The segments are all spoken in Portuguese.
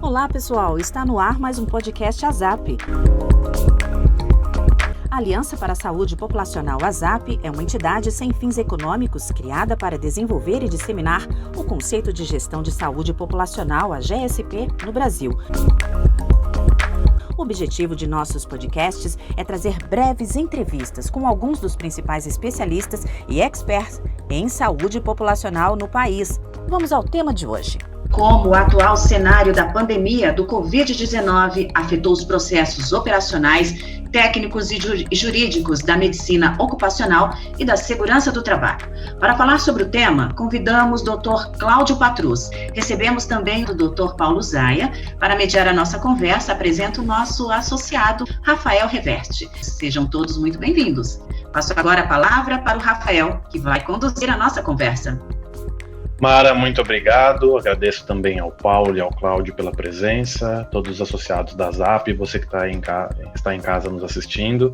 Olá, pessoal! Está no ar mais um podcast ASAP. A Aliança para a Saúde Populacional ASAP é uma entidade sem fins econômicos criada para desenvolver e disseminar o conceito de gestão de saúde populacional, a GSP, no Brasil. O objetivo de nossos podcasts é trazer breves entrevistas com alguns dos principais especialistas e experts em saúde populacional no país. Vamos ao tema de hoje. Como o atual cenário da pandemia do Covid-19 afetou os processos operacionais, técnicos e jurídicos da medicina ocupacional e da segurança do trabalho. Para falar sobre o tema, convidamos o Dr. Cláudio Patrus. Recebemos também o Dr. Paulo Zaia. Para mediar a nossa conversa, apresento o nosso associado, Rafael Reverte. Sejam todos muito bem-vindos. Passo agora a palavra para o Rafael, que vai conduzir a nossa conversa. Mara, muito obrigado. Agradeço também ao Paulo e ao Cláudio pela presença, todos os associados da ASAP, você que está em casa nos assistindo.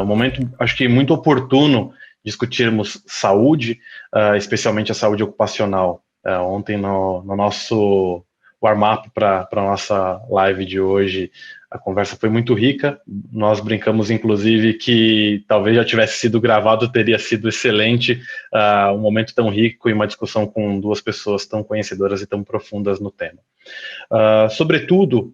Um momento, acho que muito oportuno discutirmos saúde, especialmente a saúde ocupacional. Ontem, no nosso warm-up para a nossa live de hoje, a conversa foi muito rica. Nós brincamos, inclusive, que talvez já tivesse sido gravado, teria sido excelente, um momento tão rico e uma discussão com duas pessoas tão conhecedoras e tão profundas no tema. Sobretudo,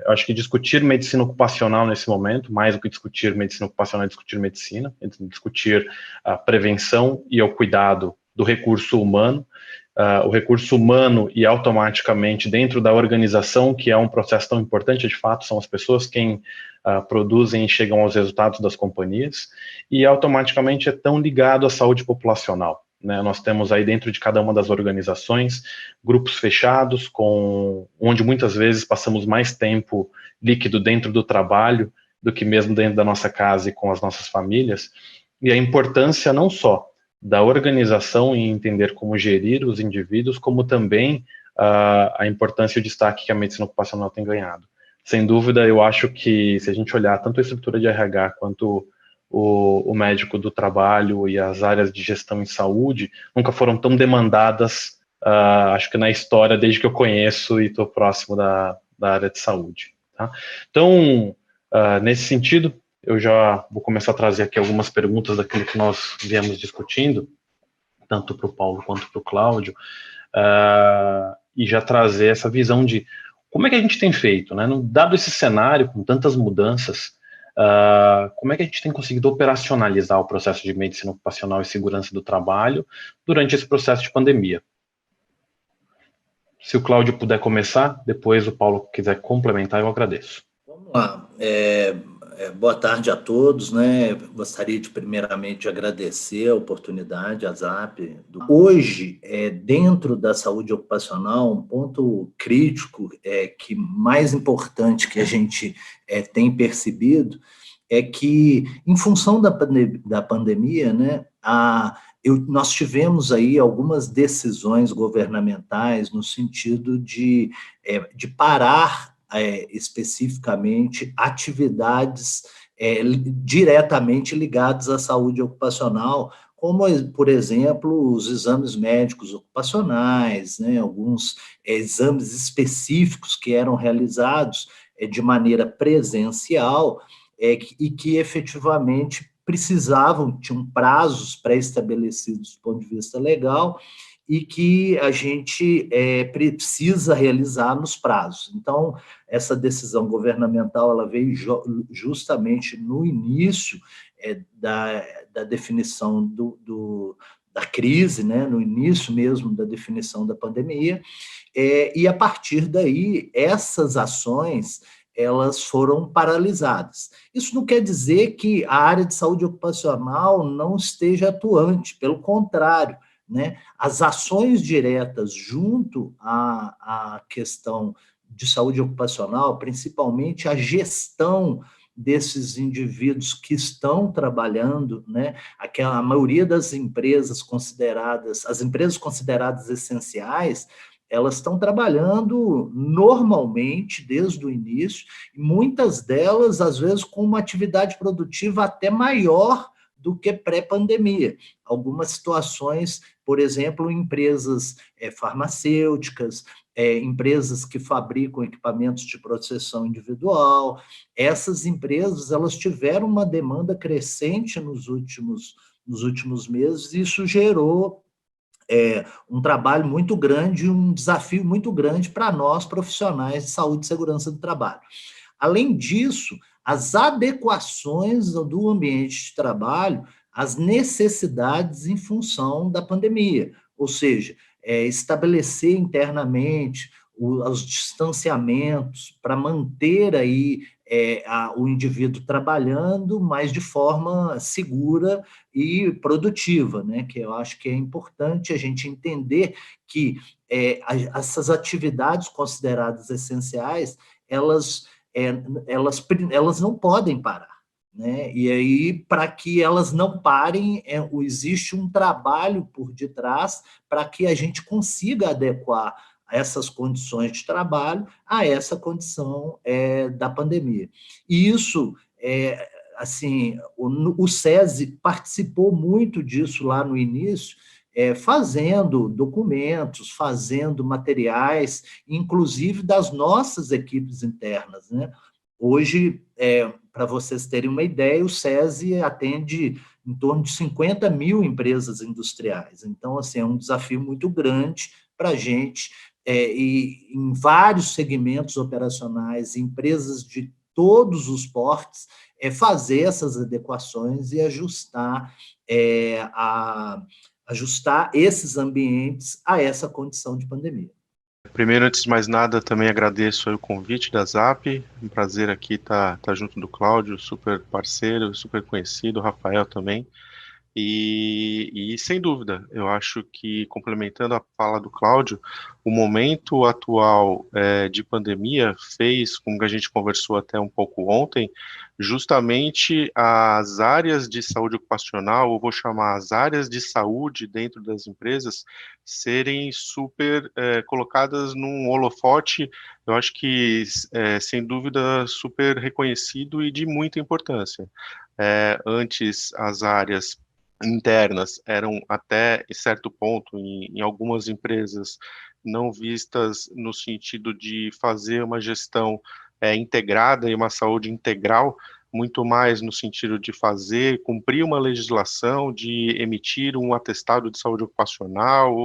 acho que discutir medicina ocupacional nesse momento, mais do que discutir medicina ocupacional, é discutir medicina, discutir a prevenção e o cuidado do recurso humano, o recurso humano e automaticamente dentro da organização, que é um processo tão importante, de fato, são as pessoas quem produzem e chegam aos resultados das companhias, e automaticamente é tão ligado à saúde populacional, né? Nós temos aí dentro de cada uma das organizações grupos fechados, onde muitas vezes passamos mais tempo líquido dentro do trabalho do que mesmo dentro da nossa casa e com as nossas famílias, e a importância não só da organização e entender como gerir os indivíduos, como também a importância e o destaque que a medicina ocupacional tem ganhado. Sem dúvida, eu acho que se a gente olhar tanto a estrutura de RH quanto o médico do trabalho e as áreas de gestão em saúde, nunca foram tão demandadas, acho que na história, desde que eu conheço e estou próximo da área de saúde. Tá? Então, nesse sentido, eu já vou começar a trazer aqui algumas perguntas daquilo que nós viemos discutindo, tanto para o Paulo quanto para o Cláudio, e já trazer essa visão de como é que a gente tem feito, né? Dado esse cenário, com tantas mudanças, como é que a gente tem conseguido operacionalizar o processo de medicina ocupacional e segurança do trabalho durante esse processo de pandemia? Se o Cláudio puder começar, depois o Paulo quiser complementar, eu agradeço. Vamos lá. Boa tarde a todos, né? Gostaria de primeiramente agradecer a oportunidade, a ASAP. Hoje, dentro da saúde ocupacional, um ponto crítico que mais importante que a gente tem percebido é que, em função da pandemia, né, nós tivemos aí algumas decisões governamentais no sentido de parar especificamente atividades diretamente ligadas à saúde ocupacional, como, por exemplo, os exames médicos ocupacionais, né, alguns exames específicos que eram realizados de maneira presencial e que efetivamente tinham prazos pré-estabelecidos do ponto de vista legal, e que a gente precisa realizar nos prazos. Então, essa decisão governamental ela veio justamente no início da definição da crise, né, no início mesmo da definição da pandemia, e a partir daí, essas ações elas foram paralisadas. Isso não quer dizer que a área de saúde ocupacional não esteja atuante, pelo contrário, né? As ações diretas junto à questão de saúde ocupacional, principalmente a gestão desses indivíduos que estão trabalhando, né? A maioria das empresas consideradas essenciais, elas estão trabalhando normalmente desde o início, e muitas delas, às vezes, com uma atividade produtiva até maior do que pré-pandemia. Algumas situações, por exemplo, empresas farmacêuticas, empresas que fabricam equipamentos de proteção individual, essas empresas elas tiveram uma demanda crescente nos últimos meses, e isso gerou um trabalho muito grande, um desafio muito grande para nós, profissionais de saúde e segurança do trabalho. Além disso, as adequações do ambiente de trabalho às necessidades em função da pandemia, ou seja, estabelecer internamente os distanciamentos para manter aí o indivíduo trabalhando, mas de forma segura e produtiva, né? Que eu acho que é importante a gente entender que essas atividades consideradas essenciais, elas não podem parar, né? E aí, para que elas não parem, existe um trabalho por detrás para que a gente consiga adequar essas condições de trabalho a essa condição da pandemia. E isso, assim, o SESI participou muito disso lá no início, fazendo documentos, fazendo materiais, inclusive das nossas equipes internas, né? Hoje, para vocês terem uma ideia, o SESI atende em torno de 50 mil empresas industriais. Então, assim, é um desafio muito grande para a gente, e em vários segmentos operacionais, empresas de todos os portes, fazer essas adequações e ajustar esses ambientes a essa condição de pandemia. Primeiro, antes de mais nada, também agradeço o convite da ZAP, um prazer aqui estar junto do Cláudio, super parceiro, super conhecido, o Rafael também, e sem dúvida, eu acho que, complementando a fala do Cláudio, o momento atual de pandemia fez, como a gente conversou até um pouco ontem, justamente as áreas de saúde ocupacional, eu vou chamar as áreas de saúde dentro das empresas, serem super colocadas num holofote, eu acho que, sem dúvida, super reconhecido e de muita importância. Antes, as áreas internas eram até certo ponto, em algumas empresas, não vistas no sentido de fazer uma gestão integrada e uma saúde integral, muito mais no sentido de cumprir uma legislação, de emitir um atestado de saúde ocupacional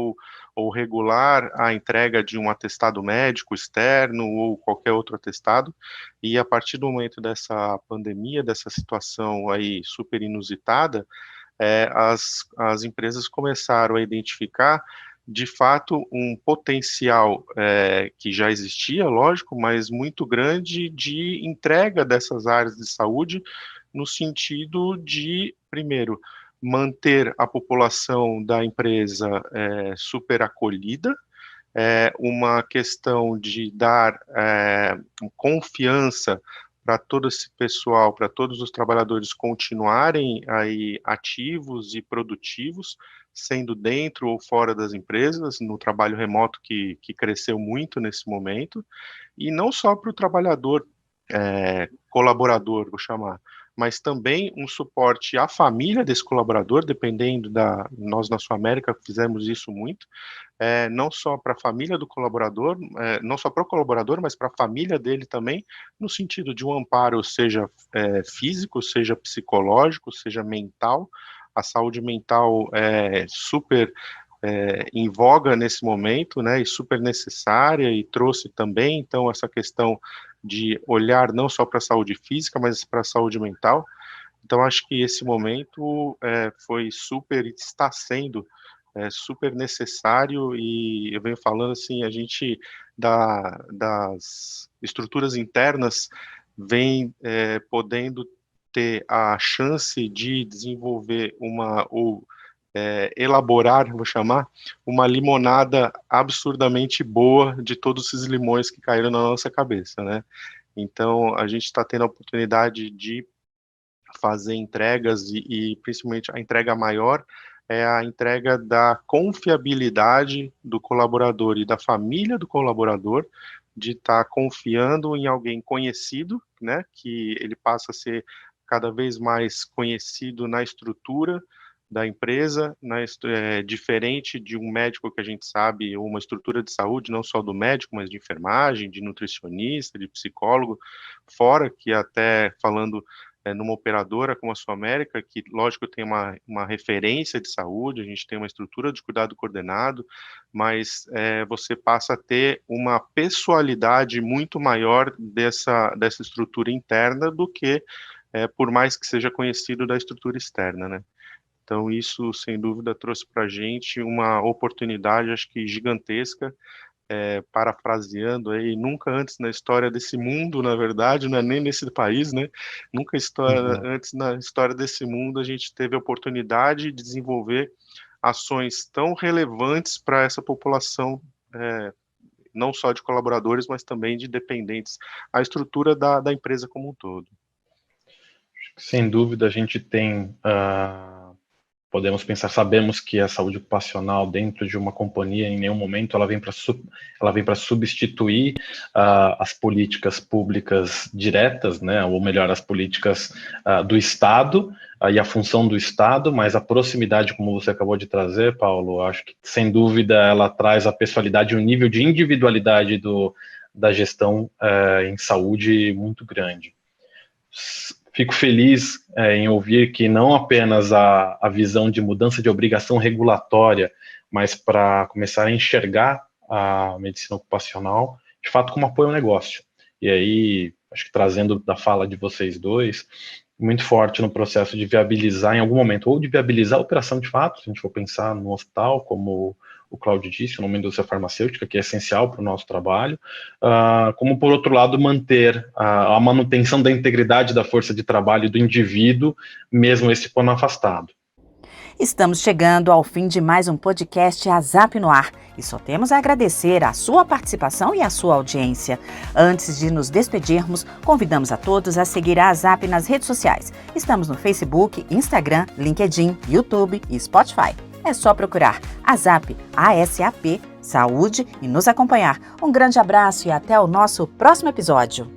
ou regular a entrega de um atestado médico externo ou qualquer outro atestado, e a partir do momento dessa pandemia, dessa situação aí super inusitada, as empresas começaram a identificar, de fato, um potencial que já existia, lógico, mas muito grande de entrega dessas áreas de saúde, no sentido de, primeiro, manter a população da empresa super acolhida, uma questão de dar confiança para todo esse pessoal, para todos os trabalhadores continuarem aí ativos e produtivos, sendo dentro ou fora das empresas, no trabalho remoto que cresceu muito nesse momento, e não só para o trabalhador colaborador, vou chamar, mas também um suporte à família desse colaborador, dependendo nós na Sul América fizemos isso muito, não só para a família do colaborador, não só para o colaborador, mas para a família dele também, no sentido de um amparo, seja físico, seja psicológico, seja mental. A saúde mental é super em voga nesse momento, né, e super necessária, e trouxe também, então, essa questão de olhar não só para a saúde física, mas para a saúde mental. Então, acho que esse momento foi super, está sendo super necessário, e eu venho falando assim, a gente das estruturas internas vem podendo ter a chance de desenvolver elaborar, vou chamar, uma limonada absurdamente boa de todos esses limões que caíram na nossa cabeça, né? Então, a gente está tendo a oportunidade de fazer entregas e principalmente a entrega maior é a entrega da confiabilidade do colaborador e da família do colaborador, de estar confiando em alguém conhecido, né, que ele passa a ser cada vez mais conhecido na estrutura da empresa, diferente de um médico que a gente sabe, uma estrutura de saúde, não só do médico, mas de enfermagem, de nutricionista, de psicólogo, fora que até falando numa operadora como a Sul América, que lógico tem uma referência de saúde, a gente tem uma estrutura de cuidado coordenado, mas você passa a ter uma pessoalidade muito maior dessa estrutura interna do que, por mais que seja conhecido da estrutura externa, né? Então, isso, sem dúvida, trouxe para a gente uma oportunidade, acho que gigantesca, parafraseando aí, nunca antes na história desse mundo, na verdade, não é nem nesse país, né? Nunca antes na história desse mundo a gente teve a oportunidade de desenvolver ações tão relevantes para essa população, não só de colaboradores, mas também de dependentes, a estrutura da empresa como um todo. Sem dúvida, a gente tem... podemos pensar, sabemos que a saúde ocupacional dentro de uma companhia, em nenhum momento ela vem para substituir as políticas públicas diretas, né, ou melhor, as políticas do Estado e a função do Estado, mas a proximidade, como você acabou de trazer, Paulo, acho que sem dúvida ela traz a pessoalidade e um nível de individualidade da gestão em saúde muito grande. Fico feliz em ouvir que não apenas a visão de mudança de obrigação regulatória, mas para começar a enxergar a medicina ocupacional, de fato, como apoio ao negócio. E aí, acho que trazendo da fala de vocês dois, muito forte no processo de viabilizar em algum momento, ou de viabilizar a operação de fato, se a gente for pensar no hospital, como o Cláudio disse, numa indústria farmacêutica, que é essencial para o nosso trabalho, como, por outro lado, manter a manutenção da integridade da força de trabalho do indivíduo, mesmo esse quando afastado. Estamos chegando ao fim de mais um podcast ASAP no Ar e só temos a agradecer a sua participação e a sua audiência. Antes de nos despedirmos, convidamos a todos a seguir a ASAP nas redes sociais. Estamos no Facebook, Instagram, LinkedIn, YouTube e Spotify. É só procurar ASAP, ASAP, Saúde e nos acompanhar. Um grande abraço e até o nosso próximo episódio.